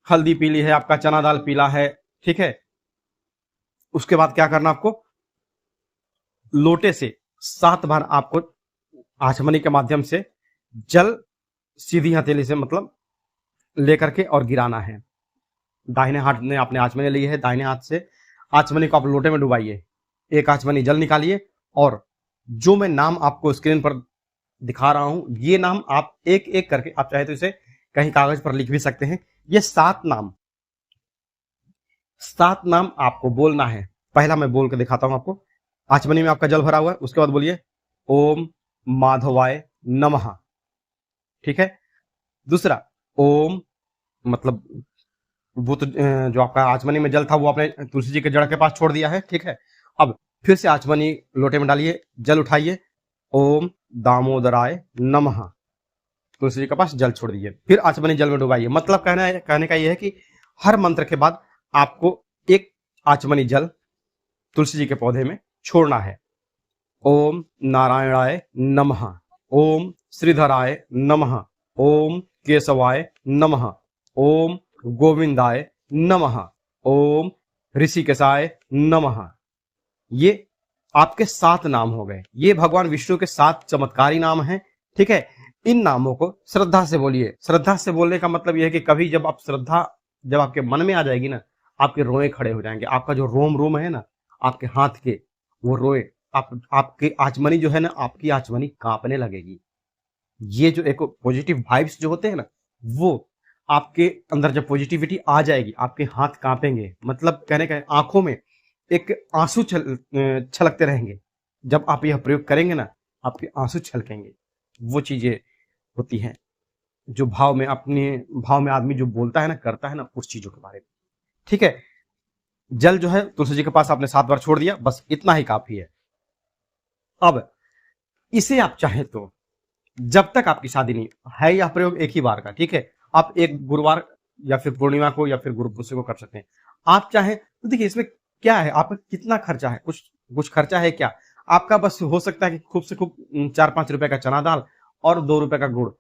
Speaker 1: हल्दी पीली है, आपका चना दाल पीला है। ठीक है, उसके बाद क्या करना, आपको लोटे से 7 बार आपको आचमनी के माध्यम से जल सीधी हथेली से मतलब लेकर के और गिराना है। दाहिने हाथ में आपने आचमनी ली है, दाहिने हाथ से आचमनी को आप लोटे में डुबाइए, एक आचमनी जल निकालिए और जो मैं नाम आपको स्क्रीन पर दिखा रहा हूं, ये नाम आप एक एक करके, आप चाहे तो इसे कहीं कागज पर लिख भी सकते हैं। ये 7 नाम आपको बोलना है। पहला मैं बोल के दिखाता हूं आपको। आचमनी में आपका जल भरा हुआ है, उसके बाद बोलिए ओम माधवाय नमः। ठीक है। दूसरा ओम, मतलब वो तो जो आपका आचमनी में जल था वो आपने तुलसी जी के जड़ के पास छोड़ दिया है। ठीक है। अब फिर से आचमनी लोटे में डालिए, जल उठाइए, ओम दामोदराय नमः, तुलसी जी के पास जल छोड़ दीजिए, फिर आचमनी जल में डुबाइए। मतलब कहने का यह है कि हर मंत्र के बाद आपको एक आचमनी जल तुलसी जी के पौधे में छोड़ना है। ओम नारायणाय नमः, ओम श्रीधराय नमः, ओम केशवाय नमः, ओम गोविंदाय नमः, ओम ऋषिकेशाय नमः। ये आपके 7 नाम हो गए। ये भगवान विष्णु के 7 चमत्कारी नाम हैं। ठीक है। इन नामों को श्रद्धा से बोलिए। श्रद्धा से बोलने का मतलब यह है कि कभी जब आप श्रद्धा जब आपके मन में आ जाएगी ना, आपके रोए खड़े हो जाएंगे। आपका जो रोम रोम है ना आपके हाथ के, वो रोए, आपकी आचमनी जो है ना, आपकी आचमनी कांपने लगेगी। ये जो एक पॉजिटिव वाइब्स जो होते हैं ना, वो आपके अंदर जब पॉजिटिविटी आ जाएगी, आपके हाथ कांपेंगे। मतलब कहने का आंखों में एक आंसू छलकते रहेंगे। जब आप यह प्रयोग करेंगे ना, आपके आंसू छलकेंगे। वो चीजें होती हैं जो भाव में, अपने भाव में आदमी जो बोलता है ना, करता है ना, उस चीजों के बारे में। ठीक है। जल जो है तुलसी जी के पास आपने 7 बार छोड़ दिया, बस इतना ही काफी है। अब इसे आप चाहें तो जब तक आपकी शादी नहीं है, यह प्रयोग एक ही बार का। ठीक है। आप एक गुरुवार या फिर पूर्णिमा को या फिर गुरु पुष्य को कर सकते हैं। आप चाहें तो देखिए इसमें क्या है, आपका कितना खर्चा है, कुछ खर्चा है क्या आपका? बस हो सकता है कि खूब से खूब 4-5 रुपए का चना दाल और 2 रुपए का गुड़,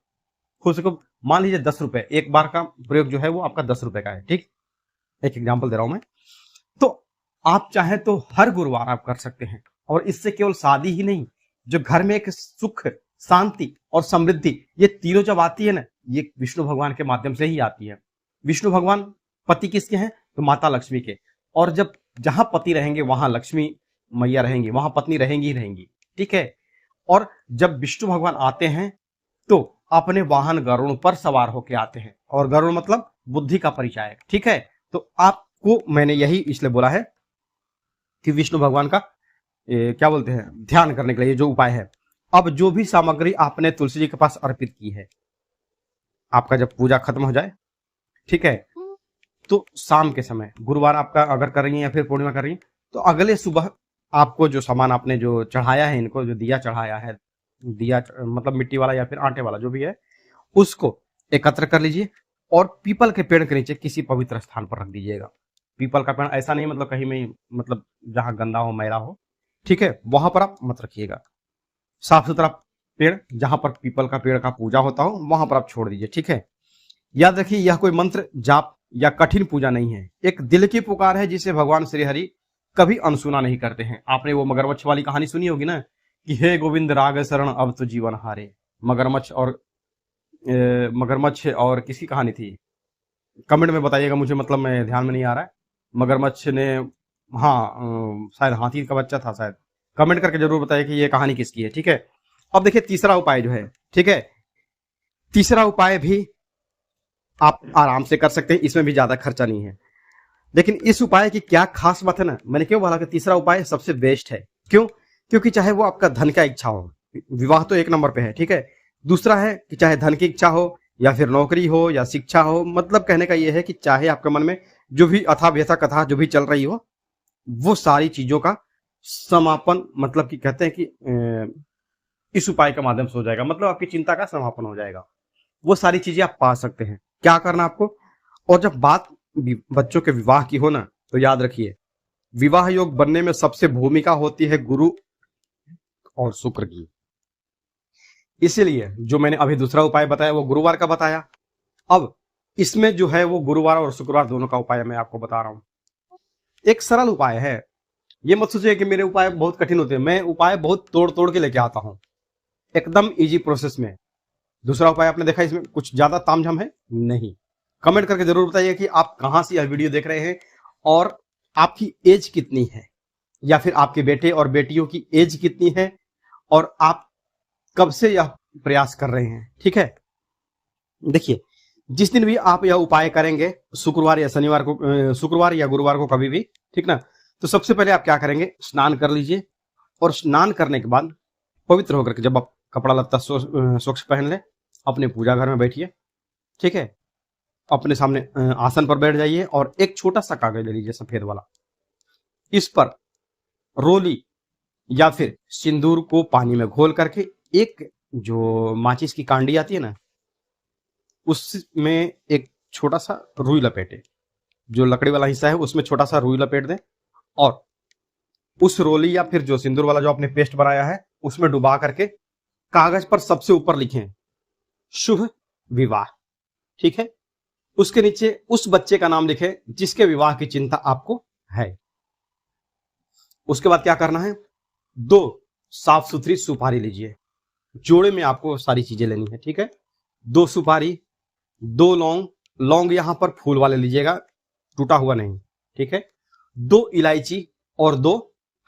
Speaker 1: खूब से खूब मान लीजिए 10 रुपए। एक बार का प्रयोग जो है वो आपका 10 रुपए का है। ठीक, एक एग्जाम्पल दे रहा हूं मैं। तो आप चाहें तो हर गुरुवार आप कर सकते हैं। और इससे केवल शादी ही नहीं, जो घर में एक सुख, शांति और समृद्धि, ये तीनों जब आती है ना, ये विष्णु भगवान के माध्यम से ही आती है। विष्णु भगवान पति किसके हैं? तो माता लक्ष्मी के। और जब जहां पति रहेंगे वहां लक्ष्मी मैया रहेंगी, वहां पत्नी रहेंगी ही रहेंगी। ठीक है। और जब विष्णु भगवान आते हैं तो अपने वाहन गरुड़ पर सवार होके आते हैं। और गरुड़ मतलब बुद्धि का परिचायक। ठीक है। तो आपको मैंने यही इसलिए बोला है कि विष्णु भगवान का क्या बोलते हैं, ध्यान करने के लिए जो उपाय है। अब जो भी सामग्री आपने तुलसी जी के पास अर्पित की है, आपका जब पूजा खत्म हो जाए, ठीक है, तो शाम के समय, गुरुवार आपका अगर कर रही है या फिर पूर्णिमा कर रही है, तो अगले सुबह आपको जो सामान आपने जो चढ़ाया है, इनको जो दिया चढ़ाया है, दिया मतलब मिट्टी वाला या फिर आटे वाला जो भी है, उसको एकत्र कर लीजिए और पीपल के पेड़ के नीचे किसी पवित्र स्थान पर रख दीजिएगा। पीपल का पेड़ ऐसा नहीं मतलब कहीं में, मतलब जहां गंदा हो, मैला हो, ठीक है, वहां पर आप मत रखिएगा। साफ सुथरा पेड़, जहां पर पीपल का पेड़ का पूजा होता हो, वहां पर आप छोड़ दीजिए। ठीक है। याद रखिए, यह कोई मंत्र जाप या कठिन पूजा नहीं है, एक दिल की पुकार है जिसे भगवान श्री हरि कभी अनसुना नहीं करते हैं। आपने वो मगरमच्छ वाली कहानी सुनी होगी ना, कि हे गोविंद राग शरण अब तो जीवन हारे। मगरमच्छ और किसकी कहानी थी, कमेंट में बताइएगा मुझे, मतलब मैं ध्यान में नहीं आ रहा है। मगरमच्छ ने, हाँ शायद हाथी का बच्चा था शायद। कमेंट करके जरूर बताइए कि ये कहानी किसकी है। ठीक है। अब देखिए तीसरा उपाय जो है, ठीक है, तीसरा उपाय भी आप आराम से कर सकते हैं, इसमें भी ज्यादा खर्चा नहीं है। लेकिन इस उपाय की क्या खास बात है ना, मैंने क्यों बोला कि तीसरा उपाय सबसे बेस्ट है? क्यों? क्योंकि चाहे वो आपका धन का इच्छा हो, विवाह तो एक नंबर पे है। ठीक है। दूसरा है कि चाहे धन की इच्छा हो या फिर नौकरी हो या शिक्षा हो, मतलब कहने का यह है कि चाहे आपके मन में जो भी अथा व्यथा कथा जो भी चल रही हो, वो सारी चीजों का समापन, मतलब कि कहते हैं कि इस उपाय के माध्यम से हो जाएगा। मतलब आपकी चिंता का समापन हो जाएगा। वो सारी चीजें आप पा सकते हैं। क्या करना आपको? और जब बात बच्चों के विवाह की हो ना, तो याद रखिए, विवाह योग बनने में सबसे भूमिका होती है गुरु और शुक्र की। इसीलिए जो मैंने अभी दूसरा उपाय बताया वो गुरुवार का बताया। अब इसमें जो है वो गुरुवार और शुक्रवार दोनों का उपाय मैं आपको बता रहा हूं। एक सरल उपाय है, ये मत सोचिए कि मेरे उपाय बहुत कठिन होते हैं। मैं उपाय बहुत तोड़ तोड़ के लेके आता हूं, एकदम इजी प्रोसेस में। दूसरा उपाय आपने देखा, इसमें कुछ ज्यादा तामझाम है नहीं। कमेंट करके जरूर बताइए कि आप कहां से यह वीडियो देख रहे हैं और आपकी एज कितनी है, या फिर आपके बेटे और बेटियों की एज कितनी है, और आप कब से यह प्रयास कर रहे हैं। ठीक है। देखिए जिस दिन भी आप यह उपाय करेंगे, शुक्रवार या शनिवार को, शुक्रवार या गुरुवार को कभी भी, ठीक ना, तो सबसे पहले आप क्या करेंगे, स्नान कर लीजिए। और स्नान करने के बाद पवित्र होकर के जब आप कपड़ा लत्ता स्वच्छ पहन ले, अपने पूजा घर में बैठिए, ठीक है। अपने सामने आसन पर बैठ जाइए और एक छोटा सा कागज ले लीजिए सफेद वाला। इस पर रोली या फिर सिंदूर को पानी में घोल करके एक जो माचिस की कांडी आती है ना, उसमें एक छोटा सा रुई लपेटे, जो लकड़ी वाला हिस्सा है उसमें छोटा सा रुई लपेट दें और उस रोली या फिर जो सिंदूर वाला जो आपने पेस्ट बनाया है उसमें डुबा करके कागज पर सबसे ऊपर लिखें शुभ विवाह, ठीक है। उसके नीचे उस बच्चे का नाम लिखें जिसके विवाह की चिंता आपको है। उसके बाद क्या करना है, 2 साफ सुथरी सुपारी लीजिए। जोड़े में आपको सारी चीजें लेनी है, ठीक है। 2 सुपारी, 2 लौंग, लौंग यहां पर फूल वाले लीजिएगा, टूटा हुआ नहीं, ठीक है। 2 इलायची और 2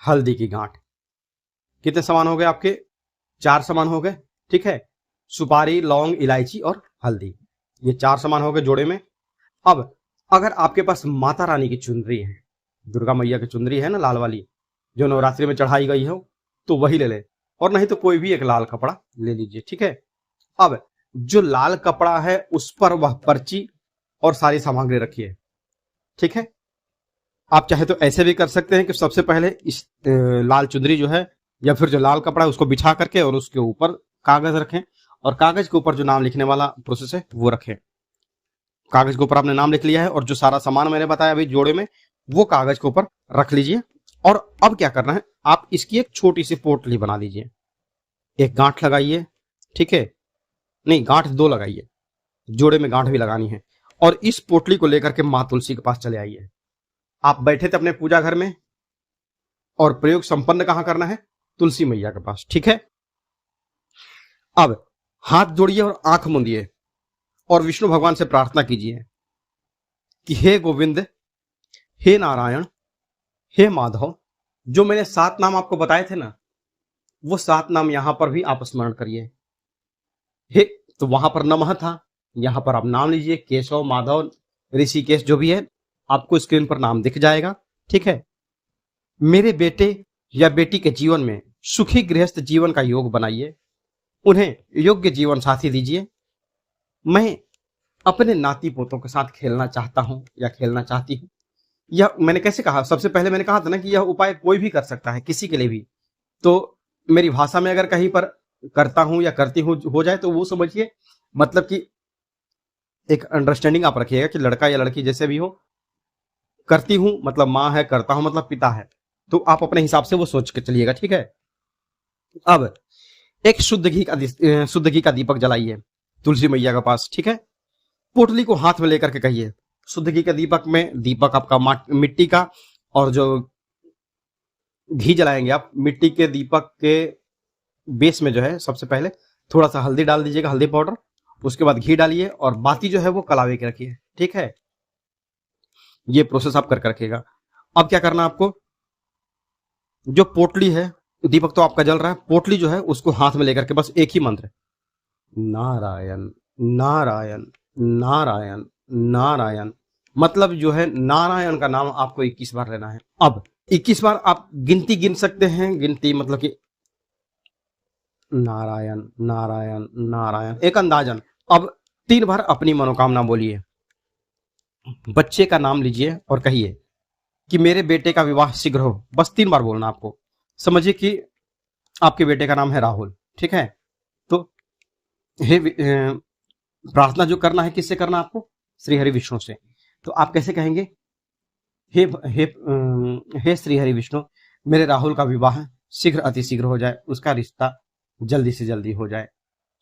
Speaker 1: हल्दी की गांठ। कितने सामान हो गए आपके, 4 सामान हो गए, ठीक है। सुपारी, लौंग, इलायची और हल्दी, ये 4 सामान हो गए जोड़े में। अब अगर आपके पास माता रानी की चुनरी है, दुर्गा मैया की चुनरी है ना लाल वाली, जो नवरात्रि में चढ़ाई गई हो, तो वही ले ले, और नहीं तो कोई भी एक लाल कपड़ा ले लीजिए, ठीक है। अब जो लाल कपड़ा है उस पर वह पर्ची और सारी सामग्री रखिए, ठीक है। आप चाहे तो ऐसे भी कर सकते हैं कि सबसे पहले इस लाल चुनरी जो है या फिर जो लाल कपड़ा है उसको बिछा करके और उसके ऊपर कागज रखें और कागज के ऊपर जो नाम लिखने वाला प्रोसेस है वो रखें। कागज के ऊपर आपने नाम लिख लिया है और जो सारा सामान मैंने बताया अभी जोड़े में, वो कागज के ऊपर रख लीजिए। और अब क्या करना है, आप इसकी एक छोटी सी पोटली बना लीजिए, एक गांठ लगाइए, ठीक है। नहीं, गांठ 2 लगाइए, जोड़े में गांठ भी लगानी है। और इस पोटली को लेकर के माँ तुलसी के पास चले आइए। आप बैठे थे अपने पूजा घर में और प्रयोग संपन्न कहां करना है, तुलसी मैया के पास, ठीक है। अब हाथ जोड़िए और आंख मूंदिए और विष्णु भगवान से प्रार्थना कीजिए कि हे गोविंद, हे नारायण, हे माधव, जो मैंने 7 नाम आपको बताए थे ना, वो 7 नाम यहां पर भी आप स्मरण करिए। हे तो वहां पर नमः था, यहां पर आप नाम लीजिए, केशव, माधव, ऋषिकेश, जो भी है आपको स्क्रीन पर नाम दिख जाएगा, ठीक है। मेरे बेटे या बेटी के जीवन में सुखी गृहस्थ जीवन का योग बनाइए, उन्हें योग्य जीवन साथी दीजिए। मैं अपने नाती पोतों के साथ खेलना चाहता हूं या खेलना चाहती हूं। यह मैंने कैसे कहा, सबसे पहले मैंने कहा था ना कि यह उपाय कोई भी कर सकता है, किसी के लिए भी। तो मेरी भाषा में अगर कहीं पर करता हूं या करती हूं हो जाए तो वो समझिए, मतलब कि एक अंडरस्टैंडिंग आप रखिएगा कि लड़का या लड़की जैसे भी हो, करती हूं मतलब माँ है, करता हूं मतलब पिता है, तो आप अपने हिसाब से वो सोच के चलिएगा, ठीक है। अब एक शुद्ध घी का दीपक जलाइए तुलसी मैया के पास, ठीक है। पोटली को हाथ में लेकर के कहिए, शुद्ध घी के दीपक में, दीपक आपका मिट्टी का, और जो घी जलाएंगे आप, मिट्टी के दीपक के बेस में जो है सबसे पहले थोड़ा सा हल्दी डाल दीजिएगा, हल्दी पाउडर, उसके बाद घी डालिए और बाती जो है वो कलावे के रखिए, ठीक है। ये प्रोसेस आप करके रखिएगा। अब क्या करना आपको, जो पोटली है, दीपक तो आपका जल रहा है, पोटली जो है उसको हाथ में लेकर के बस एक ही मंत्र, नारायण नारायण नारायण नारायण, मतलब जो है नारायण का नाम आपको 21 बार लेना है। अब 21 बार आप गिनती गिन सकते हैं, गिनती मतलब कि नारायण नारायण नारायण, एक अंदाजन। अब 3 बार अपनी मनोकामना बोलिए, बच्चे का नाम लीजिए और कहिए कि मेरे बेटे का विवाह शीघ्र हो, बस 3 बार बोलना आपको। समझिए कि आपके बेटे का नाम है राहुल, ठीक है। तो हे प्रार्थना जो करना है किससे करना आपको, श्री हरि विष्णु से। तो आप कैसे कहेंगे, हे हे हे श्री हरि विष्णु, मेरे राहुल का विवाह शीघ्र अति शीघ्र हो जाए, उसका रिश्ता जल्दी से जल्दी हो जाए।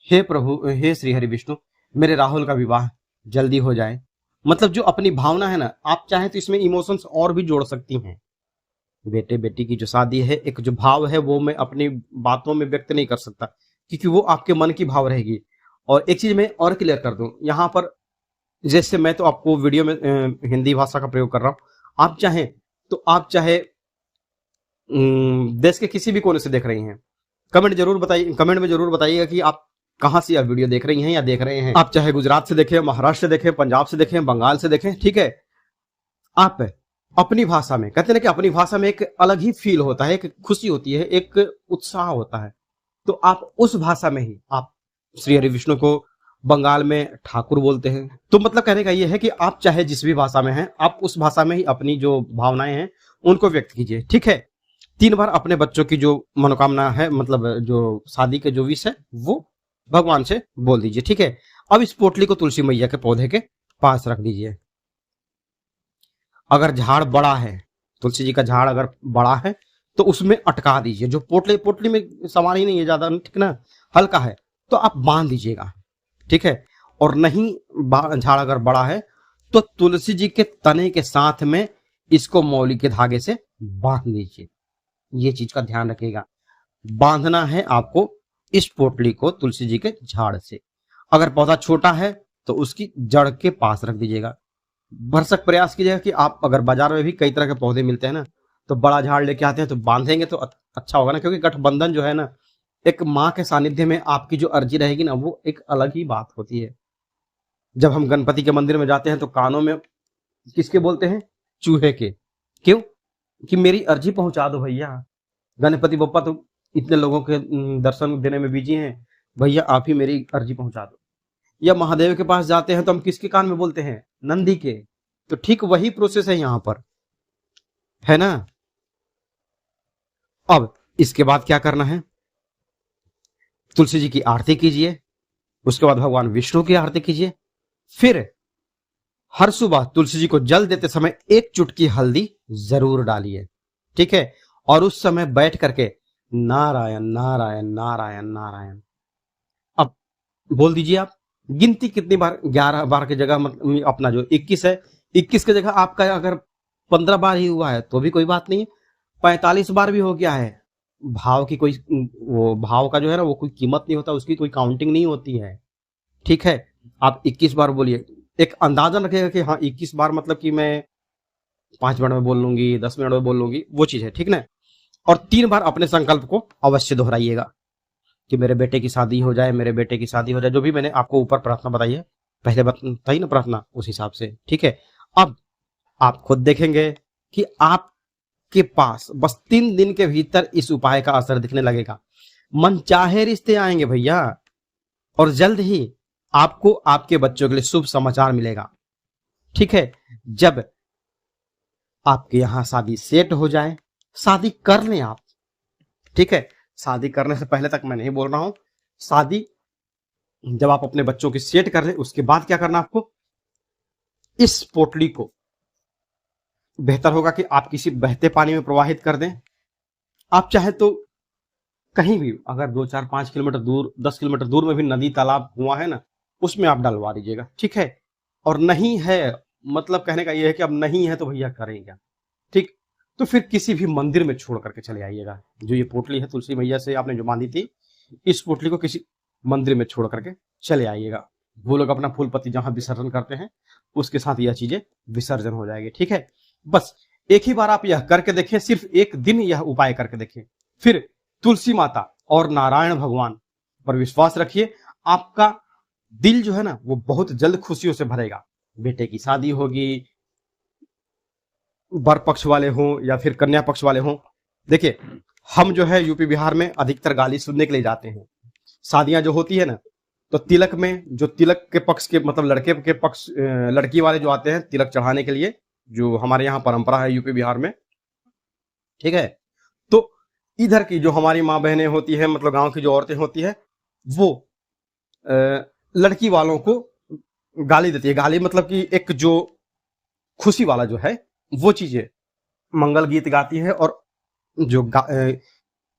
Speaker 1: हे प्रभु, हे श्री हरि विष्णु, मेरे राहुल का विवाह जल्दी हो जाए। मतलब जो अपनी भावना है ना, आप चाहे तो इसमें इमोशंस और भी जोड़ सकती हैं। बेटे बेटी की जो शादी है, एक जो भाव है वो मैं अपनी बातों में व्यक्त नहीं कर सकता, क्योंकि वो आपके मन की भाव रहेगी। और एक चीज मैं और क्लियर कर दूं यहाँ पर, जैसे मैं तो आपको वीडियो में हिंदी भाषा का प्रयोग कर रहा हूं, आप चाहें तो आप चाहे देश के किसी भी कोने से देख रही हैं, कमेंट में जरूर बताइएगा कि आप कहां से यह वीडियो देख रही हैं या देख रहे हैं, आप चाहे गुजरात से देखें, महाराष्ट्र से देखें, पंजाब से देखें, बंगाल से देखें, ठीक है, आप अपनी भाषा में, कहते हैं ना कि अपनी भाषा में एक अलग ही फील होता है, एक खुशी होती है, एक उत्साह होता है। तो आप उस भाषा में ही आप श्री हरि विष्णु को बंगाल में ठाकुर बोलते हैं। तो मतलब कहने का यह है कि आप चाहे जिस भी भाषा में हैं, आप उस भाषा में ही अपनी जो भावनाएं हैं उनको व्यक्त कीजिए, ठीक है। 3 बार अपने बच्चों की जो मनोकामना है, मतलब जो शादी के जो विष है, वो भगवान से बोल दीजिए, ठीक है। अब इस पोटली को तुलसी मैया के पौधे के पास रख दीजिए। अगर झाड़ बड़ा है, तुलसी जी का झाड़ अगर बड़ा है तो उसमें अटका दीजिए। जो पोटली में सामान ही नहीं है ज्यादा, ठीक ना, हल्का है, तो आप बांध दीजिएगा, ठीक है। और नहीं झाड़ अगर बड़ा है तो तुलसी जी के तने के साथ में इसको मौली के धागे से बांध दीजिए। ये चीज का ध्यान रखिएगा, बांधना है आपको इस पोटली को तुलसी जी के झाड़ से। अगर पौधा छोटा है तो उसकी जड़ के पास रख दीजिएगा। भरसक प्रयास कीजिएगा कि आप, अगर बाजार में भी कई तरह के पौधे मिलते हैं ना, तो बड़ा झाड़ लेके आते हैं तो बांधेंगे तो अच्छा होगा ना, क्योंकि गठबंधन जो है ना, एक माँ के सानिध्य में आपकी जो अर्जी रहेगी ना, वो एक अलग ही बात होती है। जब हम गणपति के मंदिर में जाते हैं तो कानों में किसके बोलते हैं? चूहे के। क्यों? कि मेरी अर्जी पहुंचा दो भैया, गणपति बप्पा तो इतने लोगों के दर्शन देने में बिजी हैं, भैया आप ही मेरी अर्जी पहुंचा दो। या महादेव के पास जाते हैं तो हम किसके कान में बोलते हैं? नंदी के। तो ठीक वही प्रोसेस है यहां पर, है ना। अब इसके बाद क्या करना है? तुलसी जी की आरती कीजिए, उसके बाद भगवान विष्णु की आरती कीजिए, फिर हर सुबह तुलसी जी को जल देते समय 1 चुटकी हल्दी जरूर डालिए, ठीक है। और उस समय बैठ करके नारायण नारायण नारायण नारायण अब बोल दीजिए। आप गिनती कितनी बार? 11 बार की जगह, मतलब अपना जो 21 है, 21 की जगह आपका अगर 15 बार ही हुआ है तो भी कोई बात नहीं है, 45 बार भी हो गया है। भाव की कोई, वो भाव का जो है ना, वो कोई कीमत नहीं होता, उसकी कोई काउंटिंग नहीं होती है, ठीक है। आप 21 बार बोलिए, एक अंदाजा रखेगा कि हाँ 21 बार मतलब कि मैं 5 मिनट में बोल लूंगी, 10 मिनट में बोल लूंगी, वो चीज है, ठीक ना। और 3 बार अपने संकल्प को अवश्य दोहराइएगा कि मेरे बेटे की शादी हो जाए, मेरे बेटे की शादी हो जाए, जो भी मैंने आपको ऊपर प्रार्थना बताई है, पहले बताई ना प्रार्थना, उस हिसाब से, ठीक है। अब आप खुद देखेंगे कि आपके पास बस 3 दिन के भीतर इस उपाय का असर दिखने लगेगा। मन चाहे रिश्ते आएंगे भैया, और जल्द ही आपको आपके बच्चों के लिए शुभ समाचार मिलेगा, ठीक है। जब आपके यहां शादी सेट हो जाए, शादी कर लें आप, ठीक है। शादी करने से पहले तक मैं नहीं बोल रहा हूं, शादी जब आप अपने बच्चों की सेट कर लें, उसके बाद क्या करना आपको? इस पोटली को बेहतर होगा कि आप किसी बहते पानी में प्रवाहित कर दें। आप चाहे तो कहीं भी, अगर 2, 4, 5 किलोमीटर दूर, 10 किलोमीटर दूर में भी नदी तालाब हुआ है ना, उसमें आप डलवा दीजिएगा, ठीक है। और नहीं है, मतलब कहने का यह है कि अब नहीं है तो भैया करें क्या, ठीक। तो फिर किसी भी मंदिर में छोड़ करके चले आइएगा। जो ये पोटली है तुलसी मैया से आपने जो बांधी थी, इस पोटली को किसी मंदिर में छोड़ करके चले आइएगा। वो लोग अपना फूल पत्ती जहां विसर्जन करते हैं, उसके साथ यह चीजें विसर्जन हो जाएगी, ठीक है। बस एक ही बार आप यह करके देखें, सिर्फ एक दिन यह उपाय करके देखें, फिर तुलसी माता और नारायण भगवान पर विश्वास रखिए। आपका दिल जो है ना, वो बहुत जल्द खुशियों से भरेगा। बेटे की शादी होगी, वर पक्ष वाले हों या फिर कन्या पक्ष वाले हों। देखिए, हम जो है यूपी बिहार में अधिकतर गाली सुनने के लिए जाते हैं। शादियां जो होती है ना, तो तिलक में जो तिलक के पक्ष के, मतलब लड़के के पक्ष, लड़की वाले जो आते हैं तिलक चढ़ाने के लिए, जो हमारे यहाँ परंपरा है यूपी बिहार में, ठीक है। तो इधर की जो हमारी माँ बहनें होती है, मतलब गांव की जो औरतें होती है, वो लड़की वालों को गाली देती है। गाली मतलब कि एक जो खुशी वाला जो है वो चीजें, मंगल गीत गाती है। और जो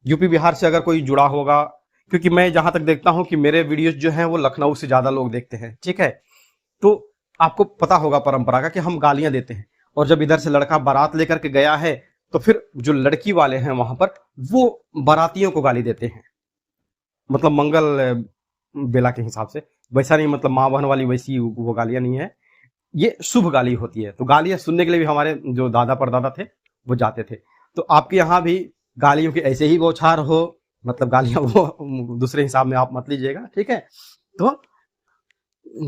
Speaker 1: यूपी बिहार से अगर कोई जुड़ा होगा, क्योंकि मैं जहां तक देखता हूं कि मेरे वीडियोस जो हैं वो लखनऊ से ज्यादा लोग देखते हैं, ठीक है। तो आपको पता होगा परंपरा का कि हम गालियां देते हैं, और जब इधर से लड़का बारात लेकर के गया है तो फिर जो लड़की वाले हैं वहां पर, वो बारातियों को गाली देते हैं, मतलब मंगल बेला के हिसाब से। वैसा नहीं, मतलब माँ बहन वाली वैसी वो गालियां नहीं है, ये शुभ गाली होती है। तो गालियां सुनने के लिए भी हमारे जो दादा परदादा थे वो जाते थे। तो आपके यहाँ भी गालियों की ऐसे ही बौछार हो, मतलब गालियां वो दूसरे हिसाब में आप मत लीजिएगा, ठीक है। तो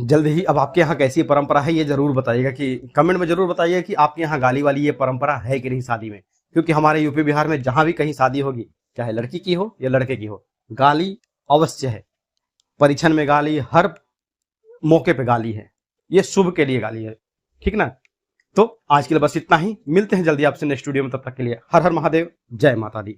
Speaker 1: जल्द ही अब आपके यहाँ कैसी परंपरा है ये जरूर बताइएगा, कि कमेंट में जरूर बताइएगा कि आपके यहाँ गाली वाली ये परंपरा है कि नहीं शादी में। क्योंकि हमारे यूपी बिहार में जहां भी कहीं शादी होगी, चाहे लड़की की हो या लड़के की हो, गाली अवश्य है। परिछन में गाली, हर मौके पे गाली है, ये शुभ के लिए गाली है, ठीक ना। तो आज के लिए बस इतना ही, मिलते हैं जल्दी आपसे नेक्स्ट वीडियो में, तब तक के लिए हर हर महादेव, जय माता दी।